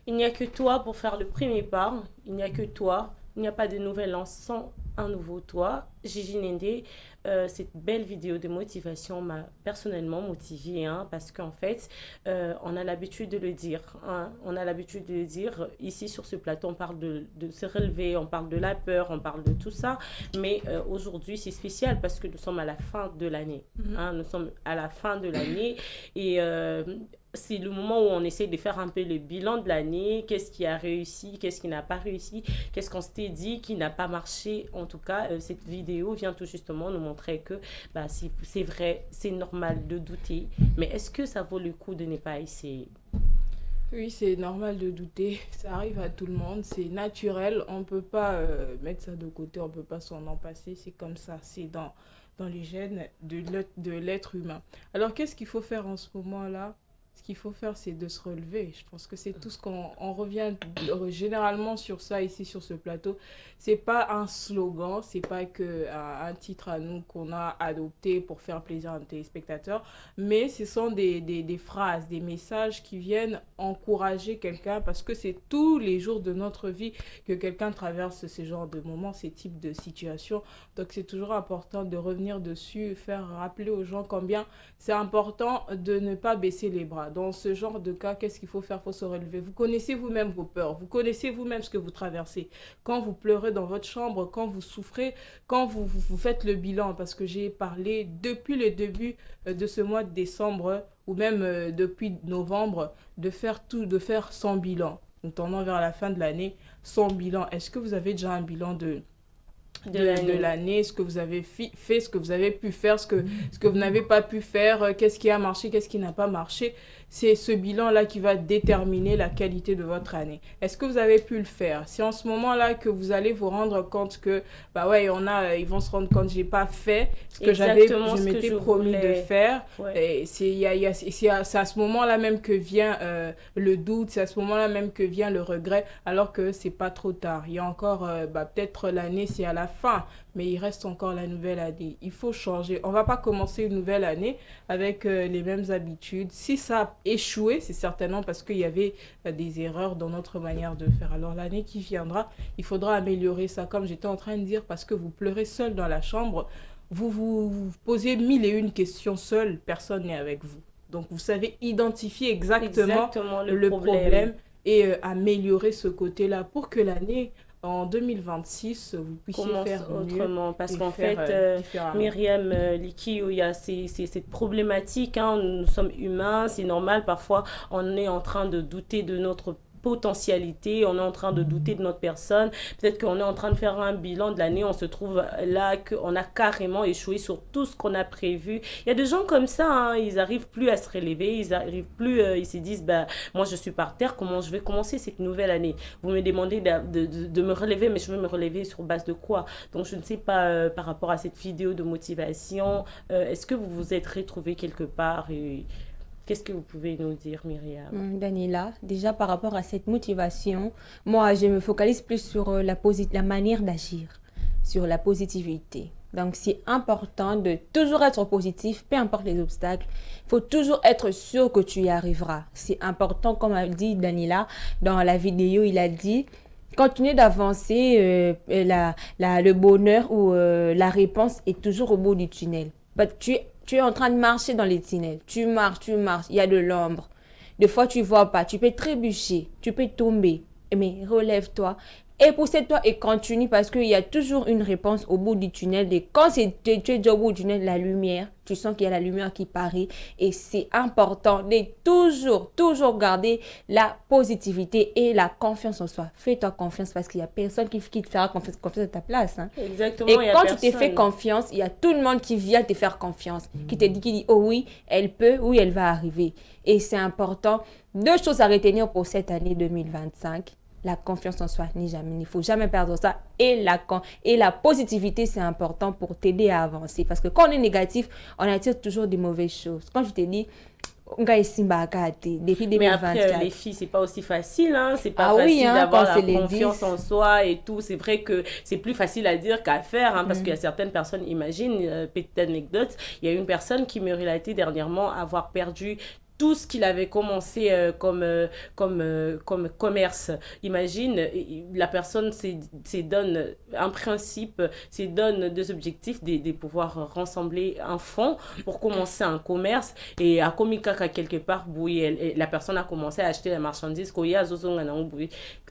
Il n'y a que toi pour faire le premier pas. Il n'y a que toi. Il n'y a pas de nouvel an sans un nouveau toi. Gigi Nende, cette belle vidéo de motivation m'a personnellement motivée, hein, parce qu'en fait, on a l'habitude de le dire. Hein, on a l'habitude de le dire. Ici, sur ce plateau, on parle de se relever, on parle de la peur, on parle de tout ça. Mais aujourd'hui, c'est spécial parce que nous sommes à la fin de l'année. Hein, nous sommes à la fin de l'année et c'est le moment où on essaie de faire un peu le bilan de l'année, qu'est-ce qui a réussi, qu'est-ce qui n'a pas réussi, qu'est-ce qu'on s'était dit qui n'a pas marché. En tout cas, cette vidéo vient tout justement nous montrer que bah, c'est vrai, c'est normal de douter, mais est-ce que ça vaut le coup de ne pas essayer? Oui, c'est normal de douter, ça arrive à tout le monde, c'est naturel, on ne peut pas mettre ça de côté, on ne peut pas s'en en passer, c'est comme ça, c'est dans les gènes de l'être humain. Alors qu'est-ce qu'il faut faire en ce moment-là? Ce qu'il faut faire, c'est de se relever. Je pense que c'est tout ce on revient généralement sur ça ici sur ce plateau. C'est pas un slogan, c'est pas que un titre à nous qu'on a adopté pour faire plaisir à nos téléspectateurs, mais ce sont des phrases, des messages qui viennent encourager quelqu'un parce que c'est tous les jours de notre vie que quelqu'un traverse ce genre de moments, ces types de situations. Donc c'est toujours important de revenir dessus, faire rappeler aux gens combien c'est important de ne pas baisser les bras. Dans ce genre de cas, qu'est-ce qu'il faut faire? Il faut se relever. Vous connaissez vous-même vos peurs, vous connaissez vous-même ce que vous traversez. Quand vous pleurez dans votre chambre, quand vous souffrez, quand vous faites le bilan, parce que j'ai parlé depuis le début de ce mois de décembre, ou même depuis novembre, de faire son bilan. Nous tendons vers la fin de l'année, son bilan. Est-ce que vous avez déjà un bilan De de l'année. l'année, ce que vous avez fait, ce que vous avez pu faire, ce que vous n'avez pas pu faire, qu'est-ce qui a marché, qu'est-ce qui n'a pas marché. C'est ce bilan-là qui va déterminer la qualité de votre année. Est-ce que vous avez pu le faire? C'est en ce moment-là que vous allez vous rendre compte que, bah ouais, ils vont se rendre compte que j'ai pas fait ce que Exactement je ce que m'étais je promis de voulais. faire. Ouais. Et c'est à ce moment-là même que vient le doute, c'est à ce moment-là même que vient le regret, alors que c'est pas trop tard. Il y a encore, peut-être l'année, c'est à la fin, mais il reste encore la nouvelle année. Il faut changer. On va pas commencer une nouvelle année avec les mêmes habitudes. Si ça a échoué, c'est certainement parce qu'il y avait des erreurs dans notre manière de faire. Alors l'année qui viendra, il faudra améliorer ça, comme j'étais en train de dire, parce que vous pleurez seul dans la chambre, vous posez mille et une questions seul, personne n'est avec vous. Donc vous savez identifier exactement Exactement le le problème. problème et améliorer ce côté-là pour que l'année en 2026, vous puissiez Commence faire mieux autrement. Parce et qu'en faire fait, différemment. Myriam Liki, il y a cette problématique. Hein, nous sommes humains, c'est normal. Parfois, on est en train de douter de notre potentialité, on est en train de douter de notre personne, peut-être qu'on est en train de faire un bilan de l'année, on se trouve là qu'on a carrément échoué sur tout ce qu'on a prévu. Il y a des gens comme ça, hein, ils arrivent plus à se relever, ils arrivent plus, ils se disent, bah, moi je suis par terre, comment je vais commencer cette nouvelle année? Vous me demandez de me relever, mais je veux me relever sur base de quoi? Donc je ne sais pas, par rapport à cette vidéo de motivation, est-ce que vous vous êtes retrouvé quelque part et qu'est-ce que vous pouvez nous dire, Myriam? Daniela, déjà par rapport à cette motivation, moi je me focalise plus sur la manière d'agir, sur la positivité. Donc c'est important de toujours être positif, peu importe les obstacles. Il faut toujours être sûr que tu y arriveras. C'est important, comme a dit Daniela dans la vidéo, il a dit continuer d'avancer, le bonheur ou la réponse est toujours au bout du tunnel. Tu es en train de marcher dans les tunnels. Tu marches, il y a de l'ombre. Des fois, tu ne vois pas, tu peux trébucher, tu peux tomber. Mais relève-toi et pousse-toi et continue parce qu'il y a toujours une réponse au bout du tunnel. Et quand tu es déjà au bout du tunnel, la lumière, tu sens qu'il y a la lumière qui paraît. Et c'est important de toujours garder la positivité et la confiance en soi. Fais-toi confiance parce qu'il n'y a personne qui te fera confiance à ta place. Hein. Exactement, il Et n'y a quand tu te fais personne. confiance, il y a tout le monde qui vient te faire confiance, qui dit, oh oui, elle peut, oui, elle va arriver. Et c'est important. Deux choses à retenir pour cette année 2025. La confiance en soi, il ne faut jamais perdre ça. Et la positivité, c'est important pour t'aider à avancer. Parce que quand on est négatif, on attire toujours des mauvaises choses. Quand je te dis, depuis Mais après, les 2024. filles, c'est pas aussi facile, hein. C'est pas Ah oui, facile hein, quand d'avoir la c'est les confiance 10. en soi et tout. C'est vrai que c'est plus facile à dire qu'à faire, hein, parce qu'il y a certaines personnes, imagine, petite anecdote, il y a une personne qui me relatait dernièrement avoir perdu tout ce qu'il avait commencé comme commerce. Imagine, la personne se donne un principe, se donne des objectifs de pouvoir rassembler un fonds pour commencer un commerce. Et à Komikaka, quelque part, la personne a commencé à acheter la marchandise.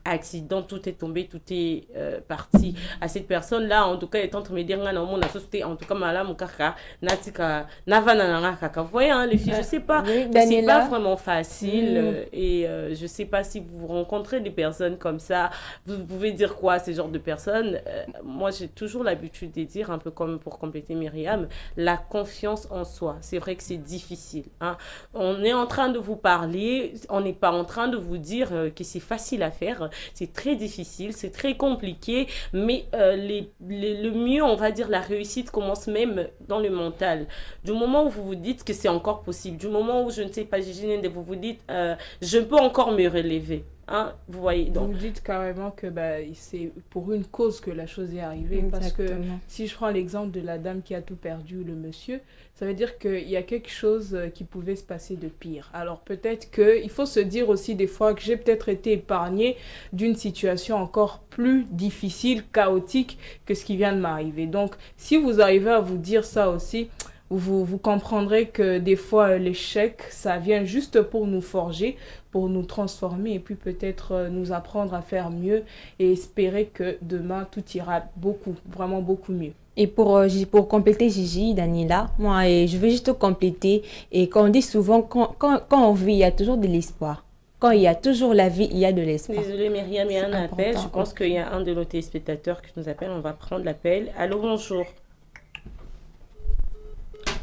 Accident, tout est tombé, tout est parti. À cette personne-là, en tout cas, est en train de dire la société, en tout cas, madame Kaka, Natika, Navana Kaka. Vous voyez, hein, les filles, je sais pas, Oui, c'est pas Daniela. vraiment facile. Et je sais pas si vous rencontrez des personnes comme ça, vous pouvez dire quoi à ce genre de personnes. Moi, j'ai toujours l'habitude de dire, un peu comme pour compléter Myriam, la confiance en soi. C'est vrai que c'est difficile. Hein. On est en train de vous parler, on n'est pas en train de vous dire que c'est facile à faire. C'est très difficile, c'est très compliqué, mais le mieux, on va dire, la réussite commence même dans le mental. Du moment où vous vous dites que c'est encore possible, du moment où, je ne sais pas, Gigi, vous vous dites, je peux encore me relever. Hein, vous voyez, donc. Vous dites carrément que c'est pour une cause que la chose est arrivée. Exactement. Parce que si je prends l'exemple de la dame qui a tout perdu ou le monsieur, ça veut dire qu'il y a quelque chose qui pouvait se passer de pire. Alors peut-être qu'il faut se dire aussi des fois que j'ai peut-être été épargnée d'une situation encore plus difficile, chaotique que ce qui vient de m'arriver. Donc si vous arrivez à vous dire ça aussi, vous comprendrez que des fois l'échec, ça vient juste pour nous forger, pour nous transformer et puis peut-être nous apprendre à faire mieux et espérer que demain tout ira beaucoup, vraiment beaucoup mieux. Et pour compléter Gigi, Daniela, moi, je veux juste compléter. Et quand on dit souvent, quand on vit, il y a toujours de l'espoir. Quand il y a toujours la vie, il y a de l'espoir. Désolée, Myriam, il y a un C'est appel. important. Je pense qu'il y a un de nos téléspectateurs qui nous appelle. On va prendre l'appel. Allô, bonjour.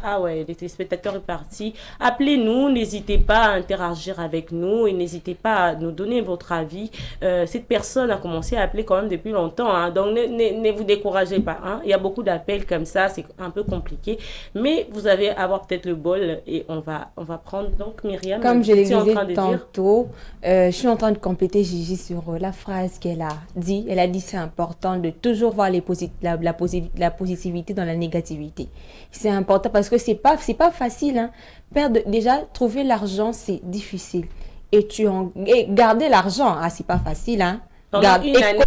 Ah ouais, les téléspectateurs est parti. Appelez-nous, n'hésitez pas à interagir avec nous et n'hésitez pas à nous donner votre avis. Cette personne a commencé à appeler quand même depuis longtemps, hein, donc ne vous découragez pas. Hein. Il y a beaucoup d'appels comme ça, c'est un peu compliqué. Mais vous allez avoir peut-être le bol et on va prendre donc Myriam. Comme je le tu es en train disais de dire. tantôt, je suis en train de compléter Gigi sur la phrase qu'elle a dit. Elle a dit c'est important de toujours voir la positivité dans la négativité. C'est important parce que c'est pas facile. Hein. Déjà, trouver l'argent, c'est difficile. Et garder l'argent, c'est pas facile. Hein. Pendant une année.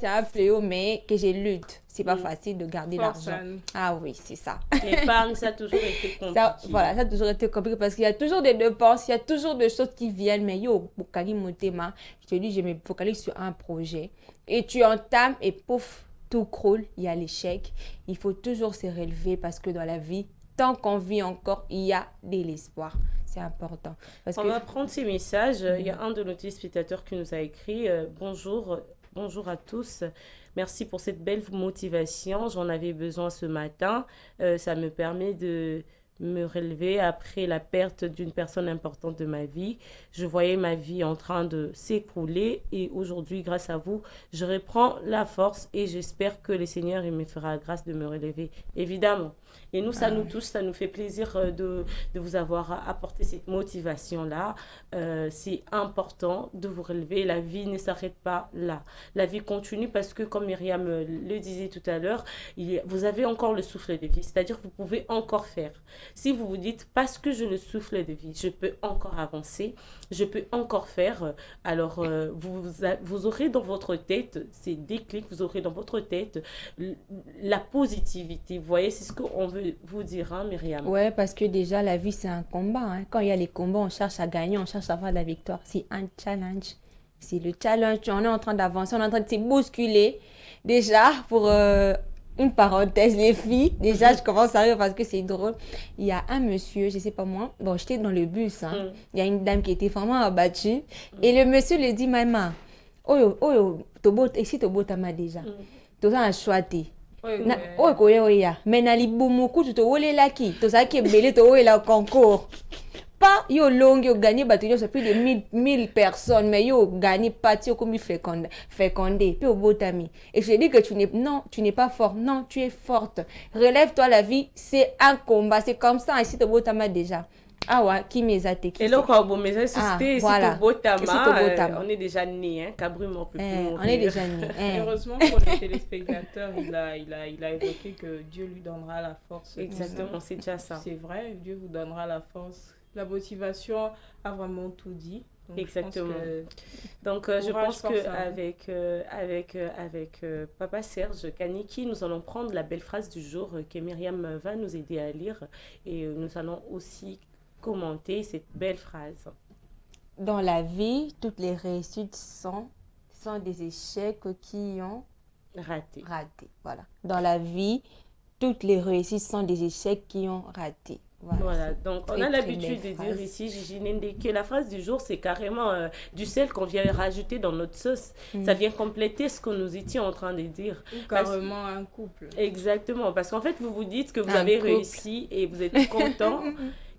C'est un fléau, mais que j'ai lutte. C'est pas facile de garder l'argent. Ah oui, c'est ça. L'épargne, ça a toujours été compliqué. Ça a toujours été compliqué parce qu'il y a toujours des dépenses, il y a toujours des choses qui viennent. Mais je te dis, je me focalise sur un projet. Et tu entames et pouf, tout croule, il y a l'échec. Il faut toujours se relever parce que dans la vie, tant qu'on vit encore, il y a de l'espoir. C'est important. On va prendre ces messages. Il y a un de nos téléspectateurs qui nous a écrit Bonjour à tous. Merci pour cette belle motivation. J'en avais besoin ce matin. Ça me permet de me relever après la perte d'une personne importante de ma vie. Je voyais ma vie en train de s'écrouler et aujourd'hui, grâce à vous, je reprends la force et j'espère que le Seigneur me fera grâce de me relever. Évidemment. Et nous, ça nous touche, ça nous fait plaisir de vous avoir apporté cette motivation-là. C'est important de vous relever. La vie ne s'arrête pas là. La vie continue parce que, comme Myriam le disait tout à l'heure, vous avez encore le souffle de vie. C'est-à-dire que vous pouvez encore faire. Si vous vous dites, parce que j'ai le souffle de vie, je peux encore avancer, je peux encore faire, alors vous aurez dans votre tête ces déclics, vous aurez dans votre tête la positivité. Vous voyez, c'est ce qu'on veut vous dire, hein, Myriam. Ouais, parce que déjà, la vie, c'est un combat. Hein. Quand il y a les combats, on cherche à gagner, on cherche à avoir la victoire. C'est un challenge. C'est le challenge. On est en train d'avancer, on est en train de se bousculer. Déjà, pour une parenthèse, les filles, déjà, je commence à rire parce que c'est drôle. Il y a un monsieur, je sais pas moi, bon, j'étais dans le bus. Hein. Il y a une dame qui était vraiment abattue. Et le monsieur lui dit, maman, ici, tobo tama déjà. Tout ça, a choisi. Mais na libumu tu to wole laki to ça qui est belé to wole la concours pas yo long yo gagné battu c'est plus de 1000 personnes mais yo gagné parti comme fécondé puis au botami et je dis que tu n'es pas fort, non, tu es forte, relève-toi, la vie c'est un combat, c'est comme ça ici to botama déjà. Awa kimeza te kisi. Hello kwa bomeza susté voilà. si Botama, Botama. on est déjà né hein, Cabrum on peut plus On mourir. est déjà né. Heureusement pour les téléspectateurs, il a évoqué que Dieu lui donnera la force. Exactement, c'est déjà ça. C'est vrai, Dieu vous donnera la force. La motivation a vraiment tout dit. Donc, Exactement. Je pense qu'avec Papa Serge Kaniki, nous allons prendre la belle phrase du jour que Myriam va nous aider à lire et nous allons aussi commenter cette belle phrase. Dans la vie, toutes les réussites sont des échecs qui ont raté. Voilà. Dans la vie, toutes les réussites sont des échecs qui ont raté. Voilà, donc on a l'habitude de dire ici, Gigi Nende, que la phrase du jour, c'est carrément du sel qu'on vient rajouter dans notre sauce. Ça vient compléter ce que nous étions en train de dire. Ou carrément un couple. Exactement, parce qu'en fait, vous vous dites que vous avez réussi et vous êtes content.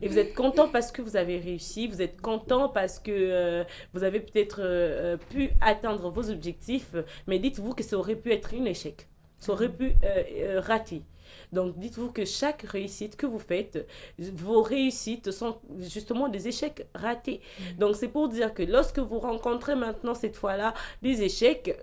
Et vous êtes content parce que vous avez réussi, vous êtes content parce que vous avez peut-être pu atteindre vos objectifs, mais dites-vous que ça aurait pu être un échec, ça aurait pu rater. Donc, dites-vous que chaque réussite que vous faites, vos réussites sont justement des échecs ratés. Donc, c'est pour dire que lorsque vous rencontrez maintenant, cette fois-là, des échecs,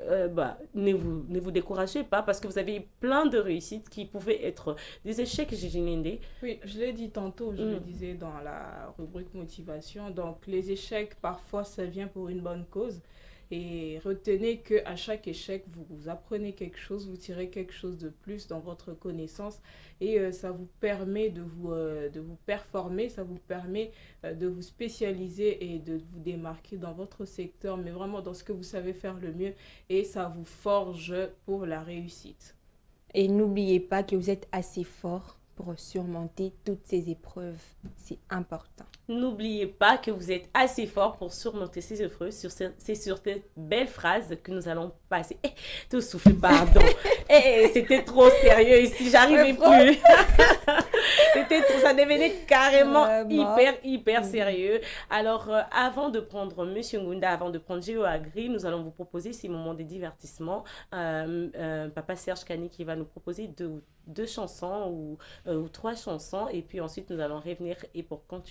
ne vous découragez pas parce que vous avez plein de réussites qui pouvaient être des échecs, Gigi Nende. Oui, je l'ai dit tantôt, je le disais dans la rubrique motivation. Donc, les échecs, parfois, ça vient pour une bonne cause. Et retenez qu'à chaque échec, vous apprenez quelque chose, vous tirez quelque chose de plus dans votre connaissance et ça vous permet de vous performer, ça vous permet de vous spécialiser et de vous démarquer dans votre secteur, mais vraiment dans ce que vous savez faire le mieux et ça vous forge pour la réussite. Et n'oubliez pas que vous êtes assez fort pour surmonter toutes ces épreuves. C'est important. N'oubliez pas que vous êtes assez fort pour surmonter ces épreuves. C'est sur cette belle phrase que nous allons passer. Tout souffle, pardon. C'était trop sérieux ici, j'arrivais plus. Ça devenait carrément hyper sérieux. Alors, avant de prendre Monsieur Ngunda, avant de prendre Géo Agri, nous allons vous proposer ces moments de divertissement. Papa Serge Kani qui va nous proposer deux chansons ou 3 chansons. Et puis ensuite, nous allons revenir et pour continuer.